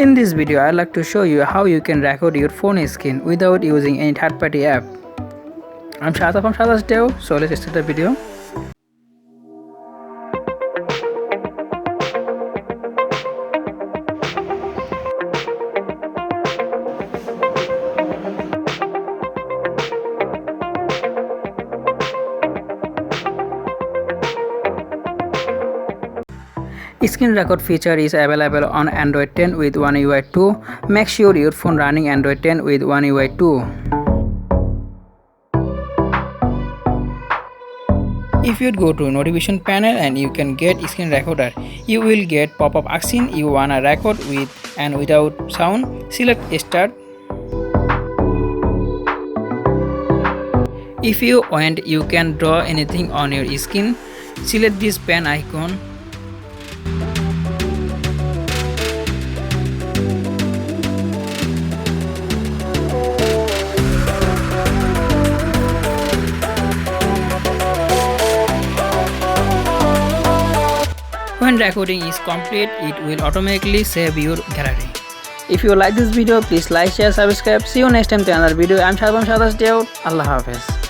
In this video, I'd like to show you how you can record your phone screen without using any third-party app. I'm Shada from SHADAT'S, so let's start the video. Screen record feature is available on Android 10 with One UI 2. Make sure your phone running Android 10 with One UI 2. If you go to notification panel and you can get screen recorder, you will get pop-up asking you wanna record with and without sound. Select start. If you want, you can draw anything on your screen. Select this pen icon. When recording is complete, it will automatically save your gallery. If you like this video, please like, share, subscribe. See you next time to another video. I'm Shada from SHADAT'S. Allah Hafiz.